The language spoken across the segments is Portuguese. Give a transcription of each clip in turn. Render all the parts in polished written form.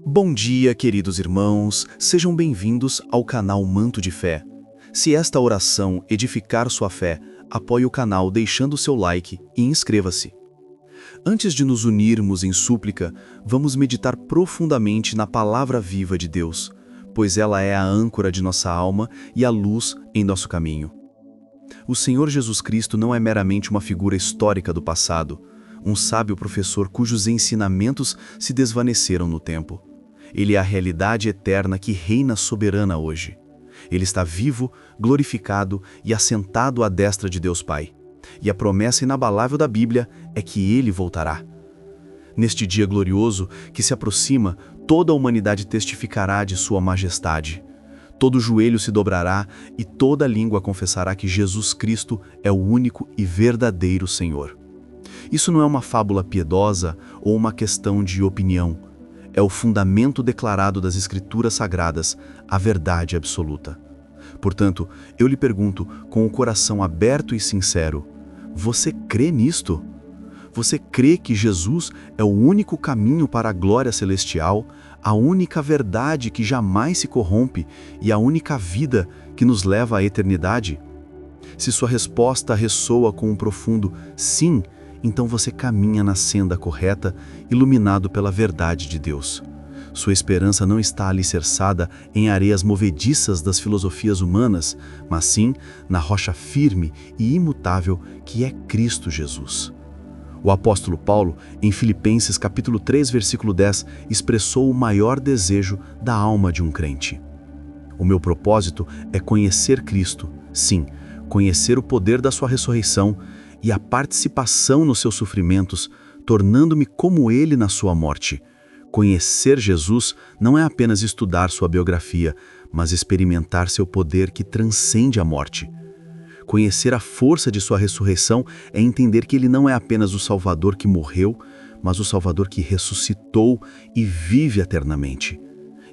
Bom dia, queridos irmãos, sejam bem-vindos ao canal Manto de Fé. Se esta oração edificar sua fé, apoie o canal deixando seu like e inscreva-se. Antes de nos unirmos em súplica, vamos meditar profundamente na palavra viva de Deus, pois ela é a âncora de nossa alma e a luz em nosso caminho. O Senhor Jesus Cristo não é meramente uma figura histórica do passado, um sábio professor cujos ensinamentos se desvaneceram no tempo. Ele é a realidade eterna que reina soberana hoje. Ele está vivo, glorificado e assentado à destra de Deus Pai. E a promessa inabalável da Bíblia é que Ele voltará. Neste dia glorioso que se aproxima, toda a humanidade testificará de Sua majestade. Todo joelho se dobrará e toda língua confessará que Jesus Cristo é o único e verdadeiro Senhor. Isso não é uma fábula piedosa ou uma questão de opinião. É o fundamento declarado das Escrituras Sagradas, a verdade absoluta. Portanto, eu lhe pergunto, com o coração aberto e sincero, você crê nisto? Você crê que Jesus é o único caminho para a glória celestial, a única verdade que jamais se corrompe e a única vida que nos leva à eternidade? Se sua resposta ressoa com um profundo sim, então você caminha na senda correta, iluminado pela verdade de Deus. Sua esperança não está alicerçada em areias movediças das filosofias humanas, mas sim na rocha firme e imutável que é Cristo Jesus. O apóstolo Paulo, em Filipenses capítulo 3, versículo 10, expressou o maior desejo da alma de um crente. O meu propósito é conhecer Cristo, sim, conhecer o poder da sua ressurreição e a participação nos seus sofrimentos, tornando-me como Ele na sua morte. Conhecer Jesus não é apenas estudar sua biografia, mas experimentar seu poder que transcende a morte. Conhecer a força de sua ressurreição é entender que Ele não é apenas o Salvador que morreu, mas o Salvador que ressuscitou e vive eternamente.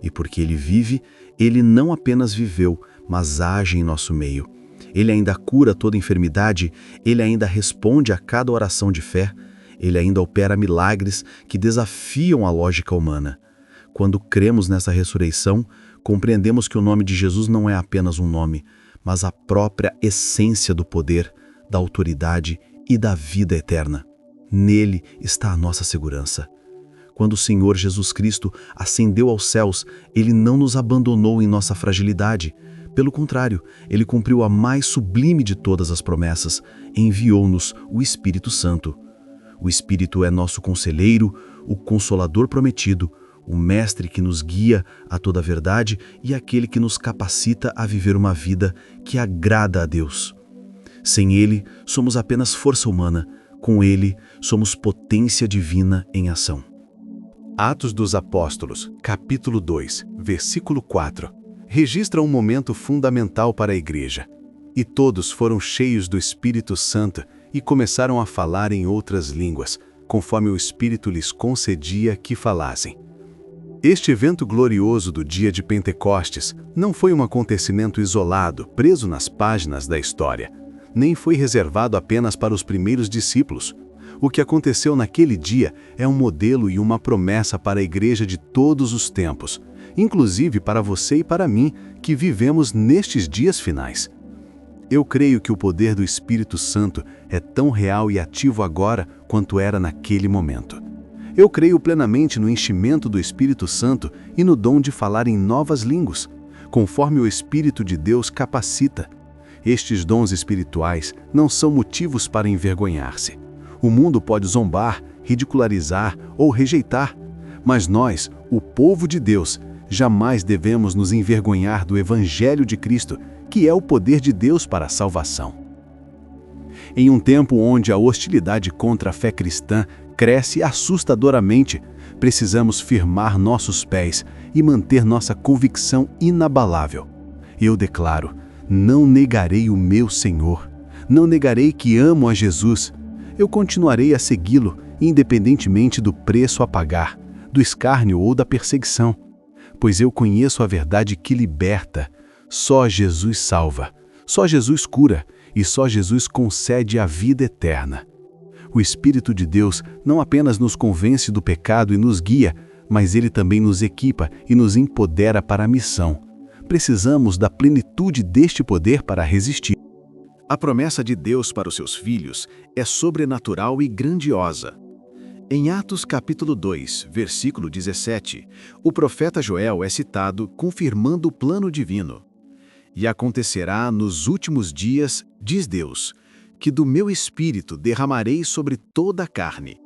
E porque Ele vive, Ele não apenas viveu, mas age em nosso meio. Ele ainda cura toda enfermidade, Ele ainda responde a cada oração de fé, Ele ainda opera milagres que desafiam a lógica humana. Quando cremos nessa ressurreição, compreendemos que o nome de Jesus não é apenas um nome, mas a própria essência do poder, da autoridade e da vida eterna. Nele está a nossa segurança. Quando o Senhor Jesus Cristo ascendeu aos céus, Ele não nos abandonou em nossa fragilidade. Pelo contrário, Ele cumpriu a mais sublime de todas as promessas, enviou-nos o Espírito Santo. O Espírito é nosso conselheiro, o Consolador prometido, o Mestre que nos guia a toda a verdade e aquele que nos capacita a viver uma vida que agrada a Deus. Sem Ele, somos apenas força humana, com Ele, somos potência divina em ação. Atos dos Apóstolos, capítulo 2, versículo 4. Registra um momento fundamental para a igreja. E todos foram cheios do Espírito Santo e começaram a falar em outras línguas, conforme o Espírito lhes concedia que falassem. Este evento glorioso do dia de Pentecostes não foi um acontecimento isolado, preso nas páginas da história, nem foi reservado apenas para os primeiros discípulos. O que aconteceu naquele dia é um modelo e uma promessa para a igreja de todos os tempos, inclusive para você e para mim, que vivemos nestes dias finais. Eu creio que o poder do Espírito Santo é tão real e ativo agora quanto era naquele momento. Eu creio plenamente no enchimento do Espírito Santo e no dom de falar em novas línguas, conforme o Espírito de Deus capacita. Estes dons espirituais não são motivos para envergonhar-se. O mundo pode zombar, ridicularizar ou rejeitar, mas nós, o povo de Deus, jamais devemos nos envergonhar do Evangelho de Cristo, que é o poder de Deus para a salvação. Em um tempo onde a hostilidade contra a fé cristã cresce assustadoramente, precisamos firmar nossos pés e manter nossa convicção inabalável. Eu declaro, não negarei o meu Senhor, não negarei que amo a Jesus. Eu continuarei a segui-lo, independentemente do preço a pagar, do escárnio ou da perseguição, pois eu conheço a verdade que liberta. Só Jesus salva, só Jesus cura e só Jesus concede a vida eterna. O Espírito de Deus não apenas nos convence do pecado e nos guia, mas Ele também nos equipa e nos empodera para a missão. Precisamos da plenitude deste poder para resistir. A promessa de Deus para os seus filhos é sobrenatural e grandiosa. Em Atos capítulo 2, versículo 17, o profeta Joel é citado confirmando o plano divino. E acontecerá nos últimos dias, diz Deus, que do meu espírito derramarei sobre toda a carne.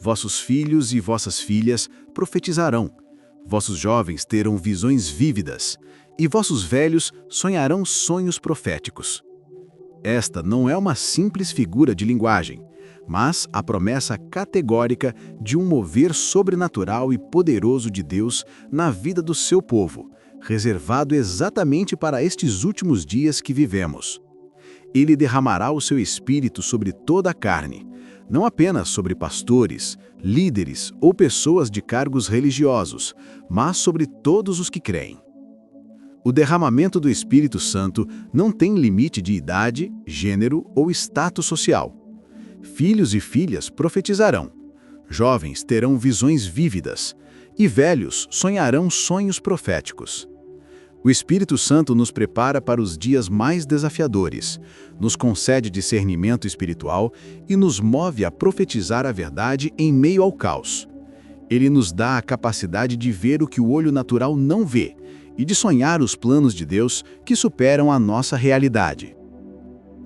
Vossos filhos e vossas filhas profetizarão, vossos jovens terão visões vívidas, e vossos velhos sonharão sonhos proféticos. Esta não é uma simples figura de linguagem, mas a promessa categórica de um mover sobrenatural e poderoso de Deus na vida do seu povo, reservado exatamente para estes últimos dias que vivemos. Ele derramará o seu espírito sobre toda a carne, não apenas sobre pastores, líderes ou pessoas de cargos religiosos, mas sobre todos os que creem. O derramamento do Espírito Santo não tem limite de idade, gênero ou status social. Filhos e filhas profetizarão, jovens terão visões vívidas, e velhos sonharão sonhos proféticos. O Espírito Santo nos prepara para os dias mais desafiadores, nos concede discernimento espiritual e nos move a profetizar a verdade em meio ao caos. Ele nos dá a capacidade de ver o que o olho natural não vê e de sonhar os planos de Deus que superam a nossa realidade.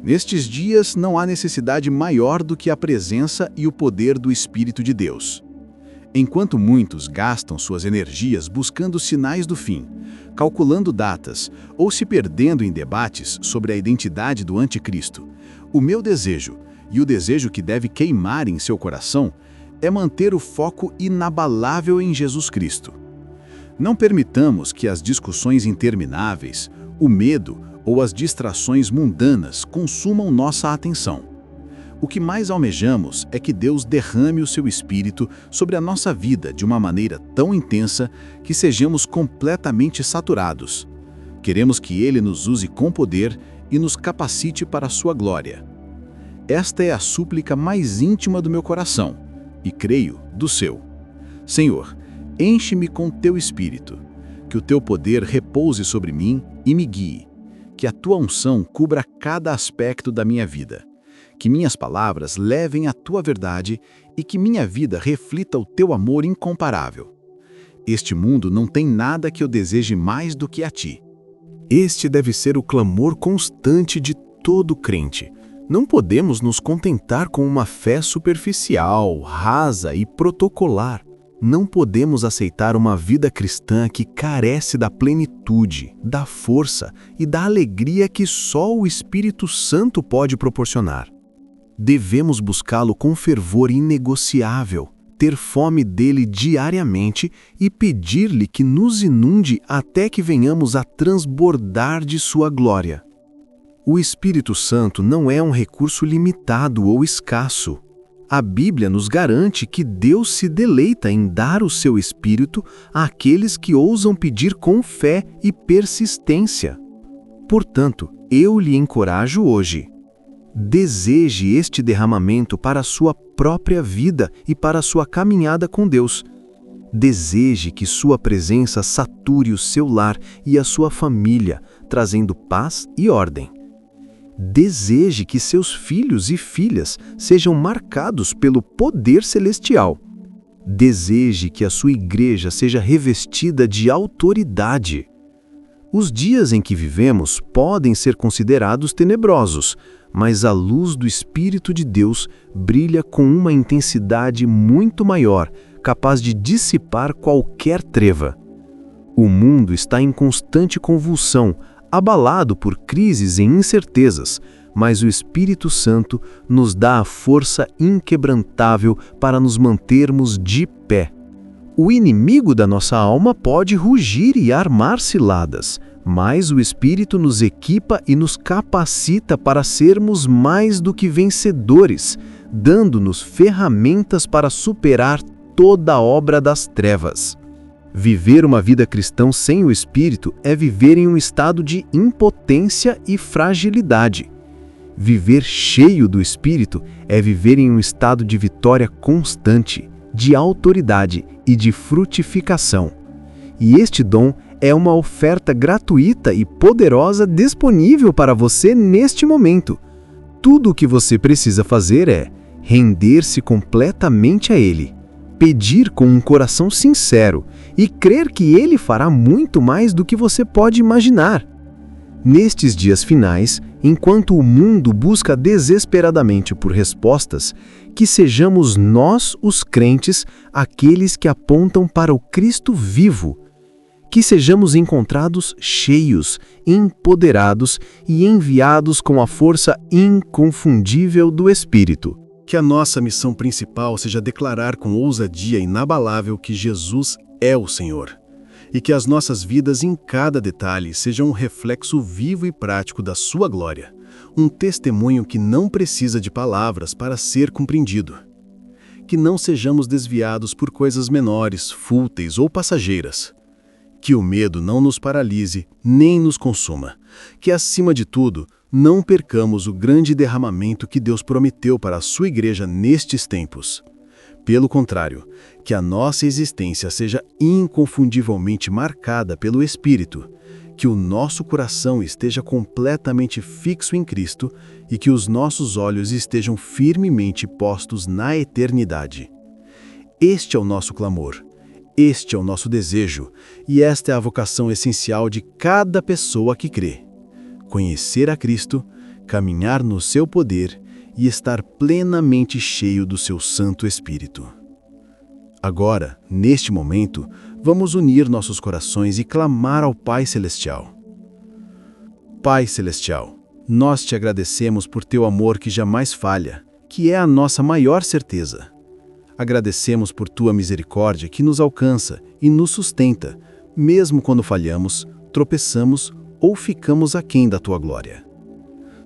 Nestes dias não há necessidade maior do que a presença e o poder do Espírito de Deus. Enquanto muitos gastam suas energias buscando sinais do fim, calculando datas ou se perdendo em debates sobre a identidade do anticristo, o meu desejo, e o desejo que deve queimar em seu coração, é manter o foco inabalável em Jesus Cristo. Não permitamos que as discussões intermináveis, o medo ou as distrações mundanas consumam nossa atenção. O que mais almejamos é que Deus derrame o seu Espírito sobre a nossa vida de uma maneira tão intensa que sejamos completamente saturados. Queremos que Ele nos use com poder e nos capacite para a sua glória. Esta é a súplica mais íntima do meu coração, e creio, do seu. Senhor, enche-me com teu Espírito, que o teu poder repouse sobre mim e me guie, que a tua unção cubra cada aspecto da minha vida. Que minhas palavras levem a tua verdade e que minha vida reflita o teu amor incomparável. Este mundo não tem nada que eu deseje mais do que a ti. Este deve ser o clamor constante de todo crente. Não podemos nos contentar com uma fé superficial, rasa e protocolar. Não podemos aceitar uma vida cristã que carece da plenitude, da força e da alegria que só o Espírito Santo pode proporcionar. Devemos buscá-lo com fervor inegociável, ter fome dele diariamente e pedir-lhe que nos inunde até que venhamos a transbordar de sua glória. O Espírito Santo não é um recurso limitado ou escasso. A Bíblia nos garante que Deus se deleita em dar o seu Espírito àqueles que ousam pedir com fé e persistência. Portanto, eu lhe encorajo hoje. Deseje este derramamento para a sua própria vida e para a sua caminhada com Deus. Deseje que sua presença sature o seu lar e a sua família, trazendo paz e ordem. Deseje que seus filhos e filhas sejam marcados pelo poder celestial. Deseje que a sua igreja seja revestida de autoridade. Os dias em que vivemos podem ser considerados tenebrosos, mas a luz do Espírito de Deus brilha com uma intensidade muito maior, capaz de dissipar qualquer treva. O mundo está em constante convulsão, abalado por crises e incertezas, mas o Espírito Santo nos dá a força inquebrantável para nos mantermos de pé. O inimigo da nossa alma pode rugir e armar ciladas, mas o Espírito nos equipa e nos capacita para sermos mais do que vencedores, dando-nos ferramentas para superar toda a obra das trevas. Viver uma vida cristã sem o Espírito é viver em um estado de impotência e fragilidade. Viver cheio do Espírito é viver em um estado de vitória constante, de autoridade e de frutificação. E este dom é uma oferta gratuita e poderosa disponível para você neste momento. Tudo o que você precisa fazer é render-se completamente a Ele, pedir com um coração sincero e crer que Ele fará muito mais do que você pode imaginar. Nestes dias finais, enquanto o mundo busca desesperadamente por respostas, que sejamos nós, os crentes, aqueles que apontam para o Cristo vivo. Que sejamos encontrados cheios, empoderados e enviados com a força inconfundível do Espírito. Que a nossa missão principal seja declarar com ousadia inabalável que Jesus é o Senhor. E que as nossas vidas em cada detalhe sejam um reflexo vivo e prático da sua glória. Um testemunho que não precisa de palavras para ser compreendido. Que não sejamos desviados por coisas menores, fúteis ou passageiras. Que o medo não nos paralise, nem nos consuma. Que, acima de tudo, não percamos o grande derramamento que Deus prometeu para a sua igreja nestes tempos. Pelo contrário, que a nossa existência seja inconfundivelmente marcada pelo Espírito, que o nosso coração esteja completamente fixo em Cristo e que os nossos olhos estejam firmemente postos na eternidade. Este é o nosso clamor. Este é o nosso desejo, e esta é a vocação essencial de cada pessoa que crê. Conhecer a Cristo, caminhar no seu poder e estar plenamente cheio do seu Santo Espírito. Agora, neste momento, vamos unir nossos corações e clamar ao Pai Celestial. Pai Celestial, nós te agradecemos por teu amor que jamais falha, que é a nossa maior certeza. Agradecemos por tua misericórdia que nos alcança e nos sustenta, mesmo quando falhamos, tropeçamos ou ficamos aquém da tua glória.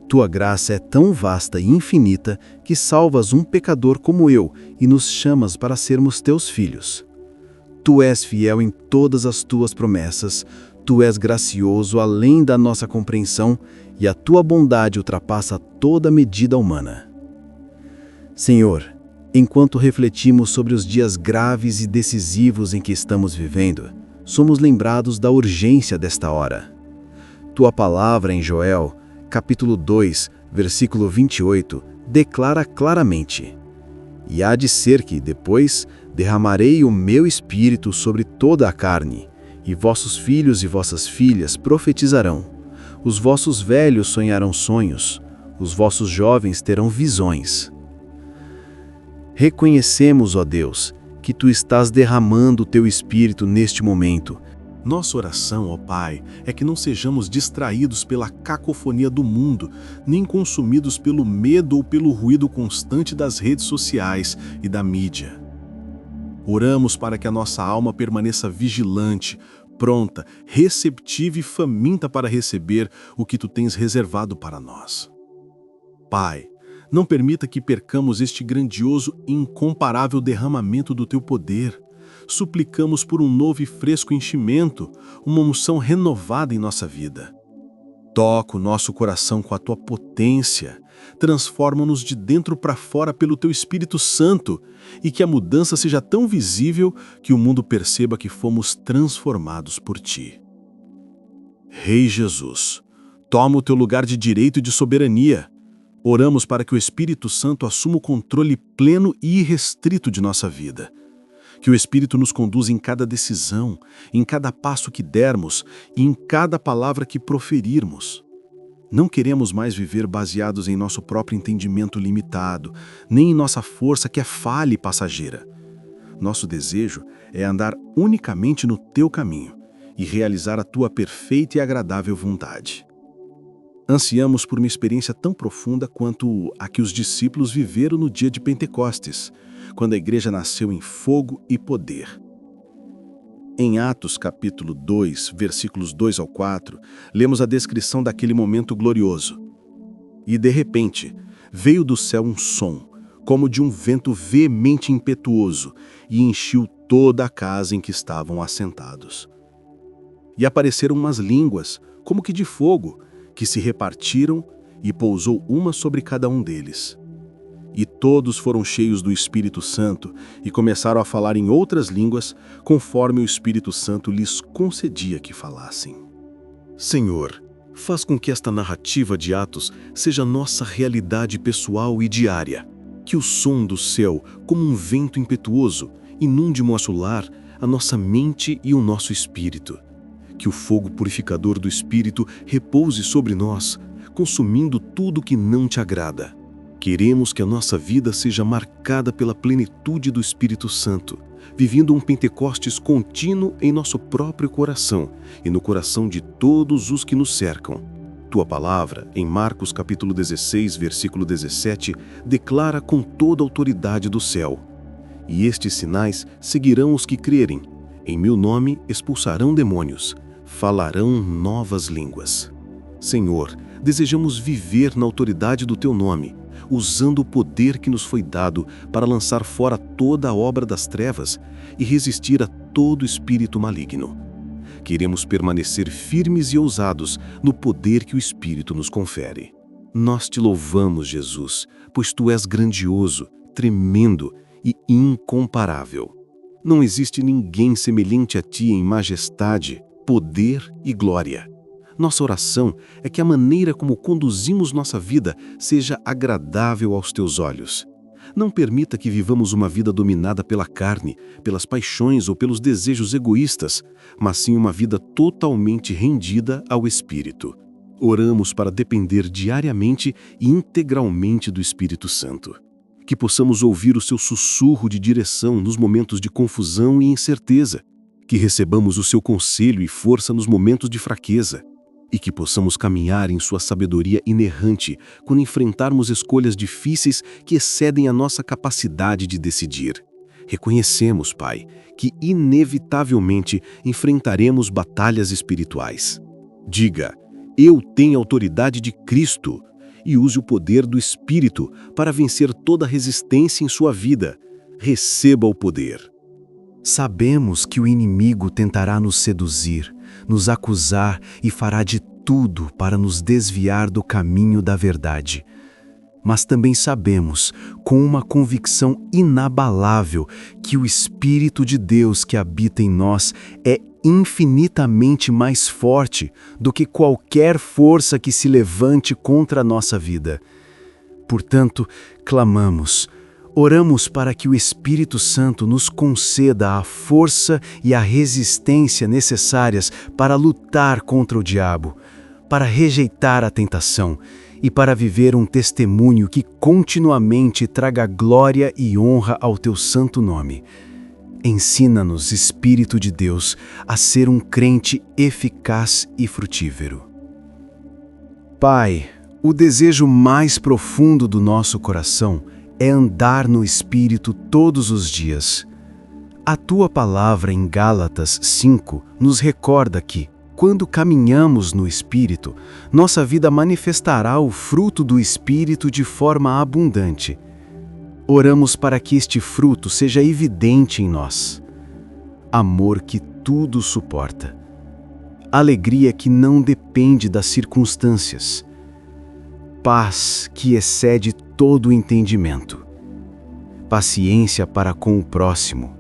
Tua graça é tão vasta e infinita que salvas um pecador como eu e nos chamas para sermos teus filhos. Tu és fiel em todas as tuas promessas, tu és gracioso além da nossa compreensão e a tua bondade ultrapassa toda medida humana. Senhor, enquanto refletimos sobre os dias graves e decisivos em que estamos vivendo, somos lembrados da urgência desta hora. Tua palavra em Joel, capítulo 2, versículo 28, declara claramente: E há de ser que, depois, derramarei o meu espírito sobre toda a carne, e vossos filhos e vossas filhas profetizarão, os vossos velhos sonharão sonhos, os vossos jovens terão visões. Reconhecemos, ó Deus, que Tu estás derramando o Teu Espírito neste momento. Nossa oração, ó Pai, é que não sejamos distraídos pela cacofonia do mundo, nem consumidos pelo medo ou pelo ruído constante das redes sociais e da mídia. Oramos para que a nossa alma permaneça vigilante, pronta, receptiva e faminta para receber o que Tu tens reservado para nós. Pai, não permita que percamos este grandioso e incomparável derramamento do Teu poder. Suplicamos por um novo e fresco enchimento, uma unção renovada em nossa vida. Toca o nosso coração com a Tua potência, transforma-nos de dentro para fora pelo Teu Espírito Santo e que a mudança seja tão visível que o mundo perceba que fomos transformados por Ti. Rei Jesus, toma o Teu lugar de direito e de soberania. Oramos para que o Espírito Santo assuma o controle pleno e irrestrito de nossa vida. Que o Espírito nos conduza em cada decisão, em cada passo que dermos e em cada palavra que proferirmos. Não queremos mais viver baseados em nosso próprio entendimento limitado, nem em nossa força que é falha e passageira. Nosso desejo é andar unicamente no Teu caminho e realizar a Tua perfeita e agradável vontade. Ansiamos por uma experiência tão profunda quanto a que os discípulos viveram no dia de Pentecostes, quando a igreja nasceu em fogo e poder. Em Atos capítulo 2, versículos 2 ao 4, lemos a descrição daquele momento glorioso. E de repente, veio do céu um som, como de um vento veemente e impetuoso, e encheu toda a casa em que estavam assentados. E apareceram umas línguas, como que de fogo, que se repartiram e pousou uma sobre cada um deles. E todos foram cheios do Espírito Santo e começaram a falar em outras línguas, conforme o Espírito Santo lhes concedia que falassem. Senhor, faz com que esta narrativa de Atos seja nossa realidade pessoal e diária. Que o som do céu, como um vento impetuoso, inunde nosso lar, a nossa mente e o nosso espírito. Que o fogo purificador do Espírito repouse sobre nós, consumindo tudo que não te agrada. Queremos que a nossa vida seja marcada pela plenitude do Espírito Santo, vivendo um Pentecostes contínuo em nosso próprio coração e no coração de todos os que nos cercam. Tua palavra, em Marcos capítulo 16, versículo 17, declara com toda a autoridade do céu: E estes sinais seguirão os que crerem. Em meu nome expulsarão demônios, falarão novas línguas. Senhor, desejamos viver na autoridade do Teu nome, usando o poder que nos foi dado para lançar fora toda a obra das trevas e resistir a todo espírito maligno. Queremos permanecer firmes e ousados no poder que o Espírito nos confere. Nós te louvamos, Jesus, pois Tu és grandioso, tremendo e incomparável. Não existe ninguém semelhante a Ti em majestade, poder e glória. Nossa oração é que a maneira como conduzimos nossa vida seja agradável aos Teus olhos. Não permita que vivamos uma vida dominada pela carne, pelas paixões ou pelos desejos egoístas, mas sim uma vida totalmente rendida ao Espírito. Oramos para depender diariamente e integralmente do Espírito Santo. Que possamos ouvir o Seu sussurro de direção nos momentos de confusão e incerteza. Que recebamos o Seu conselho e força nos momentos de fraqueza. E que possamos caminhar em Sua sabedoria inerrante quando enfrentarmos escolhas difíceis que excedem a nossa capacidade de decidir. Reconhecemos, Pai, que inevitavelmente enfrentaremos batalhas espirituais. Diga: eu tenho autoridade de Cristo, e use o poder do Espírito para vencer toda resistência em sua vida. Receba o poder. Sabemos que o inimigo tentará nos seduzir, nos acusar e fará de tudo para nos desviar do caminho da verdade. Mas também sabemos, com uma convicção inabalável, que o Espírito de Deus que habita em nós é infinitamente mais forte do que qualquer força que se levante contra a nossa vida. Portanto, clamamos, oramos para que o Espírito Santo nos conceda a força e a resistência necessárias para lutar contra o diabo, para rejeitar a tentação e para viver um testemunho que continuamente traga glória e honra ao Teu santo nome. Ensina-nos, Espírito de Deus, a ser um crente eficaz e frutífero. Pai, o desejo mais profundo do nosso coração é andar no Espírito todos os dias. A Tua palavra em Gálatas 5 nos recorda que, quando caminhamos no Espírito, nossa vida manifestará o fruto do Espírito de forma abundante. Oramos para que este fruto seja evidente em nós. Amor que tudo suporta. Alegria que não depende das circunstâncias. Paz que excede todo o entendimento. Paciência para com o próximo.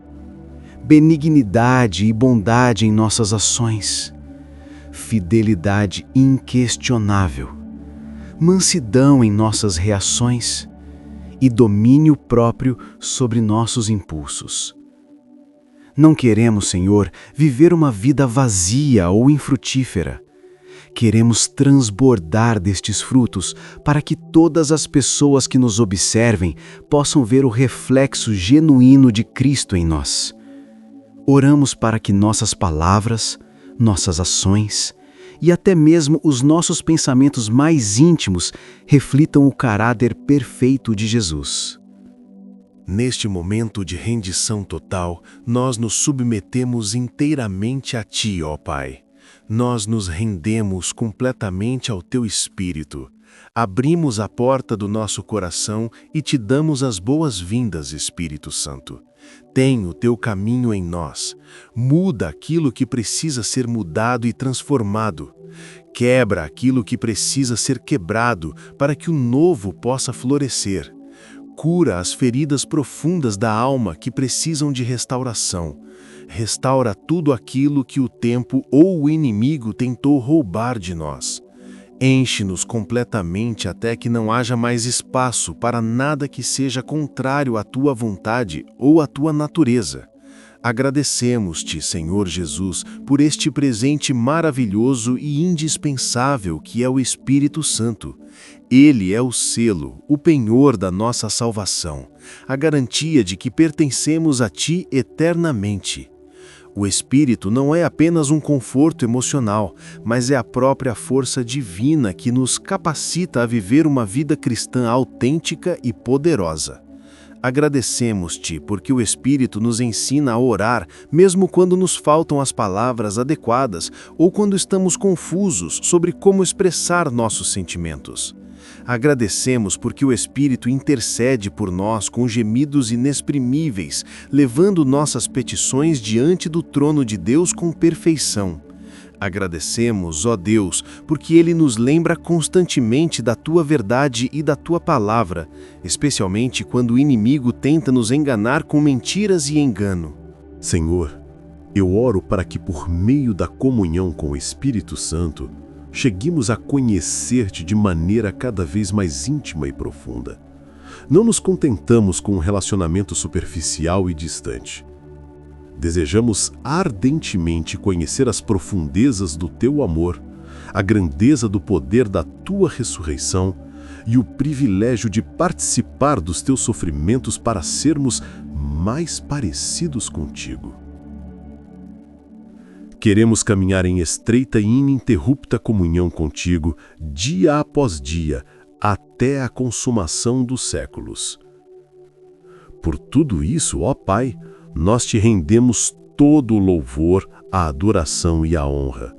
Benignidade e bondade em nossas ações. Fidelidade inquestionável. Mansidão em nossas reações. E domínio próprio sobre nossos impulsos. Não queremos, Senhor, viver uma vida vazia ou infrutífera. Queremos transbordar destes frutos para que todas as pessoas que nos observem possam ver o reflexo genuíno de Cristo em nós. Oramos para que nossas palavras, nossas ações e até mesmo os nossos pensamentos mais íntimos reflitam o caráter perfeito de Jesus. Neste momento de rendição total, nós nos submetemos inteiramente a Ti, ó Pai. Nós nos rendemos completamente ao Teu Espírito. Abrimos a porta do nosso coração e Te damos as boas-vindas, Espírito Santo. Tem o Teu caminho em nós. Muda aquilo que precisa ser mudado e transformado. Quebra aquilo que precisa ser quebrado para que o novo possa florescer. cura as feridas profundas da alma que precisam de restauração. Restaura tudo aquilo que o tempo ou o inimigo tentou roubar de nós. Enche-nos completamente até que não haja mais espaço para nada que seja contrário à tua vontade ou à tua natureza. Agradecemos-te, Senhor Jesus, por este presente maravilhoso e indispensável que é o Espírito Santo. Ele é o selo, o penhor da nossa salvação, a garantia de que pertencemos a Ti eternamente. O Espírito não é apenas um conforto emocional, mas é a própria força divina que nos capacita a viver uma vida cristã autêntica e poderosa. Agradecemos-te porque o Espírito nos ensina a orar, mesmo quando nos faltam as palavras adequadas ou quando estamos confusos sobre como expressar nossos sentimentos. Agradecemos porque o Espírito intercede por nós com gemidos inexprimíveis, levando nossas petições diante do trono de Deus com perfeição. Agradecemos, ó Deus, porque Ele nos lembra constantemente da Tua verdade e da Tua palavra, especialmente quando o inimigo tenta nos enganar com mentiras e engano. Senhor, eu oro para que por meio da comunhão com o Espírito Santo, cheguemos a conhecer-te de maneira cada vez mais íntima e profunda. Não nos contentamos com um relacionamento superficial e distante. Desejamos ardentemente conhecer as profundezas do teu amor, a grandeza do poder da tua ressurreição e o privilégio de participar dos teus sofrimentos para sermos mais parecidos contigo. Queremos caminhar em estreita e ininterrupta comunhão contigo, dia após dia, até a consumação dos séculos. Por tudo isso, ó Pai, nós te rendemos todo o louvor, a adoração e a honra.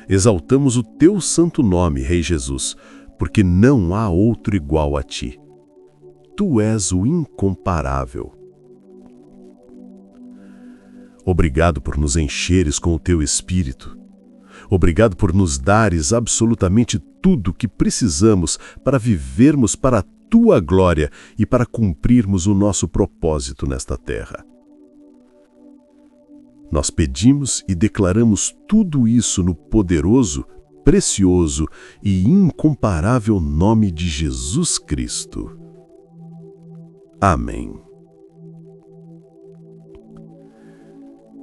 Exaltamos o teu santo nome, Rei Jesus, porque não há outro igual a ti. Tu és o incomparável. Obrigado por nos encheres com o teu Espírito. Obrigado por nos dares absolutamente tudo o que precisamos para vivermos para a tua glória e para cumprirmos o nosso propósito nesta terra. Nós pedimos e declaramos tudo isso no poderoso, precioso e incomparável nome de Jesus Cristo. Amém.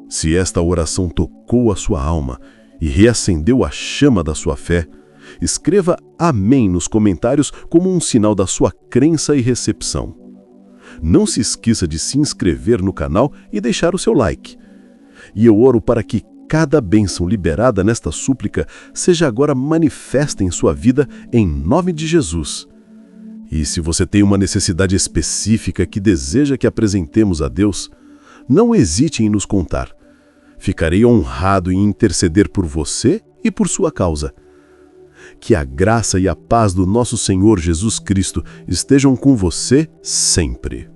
Se esta oração tocou a sua alma e reacendeu a chama da sua fé, escreva amém nos comentários como um sinal da sua crença e recepção. Não se esqueça de se inscrever no canal e deixar o seu like. E eu oro para que cada bênção liberada nesta súplica seja agora manifesta em sua vida em nome de Jesus. E se você tem uma necessidade específica que deseja que apresentemos a Deus, não hesite em nos contar. Ficarei honrado em interceder por você e por sua causa. Que a graça e a paz do nosso Senhor Jesus Cristo estejam com você sempre.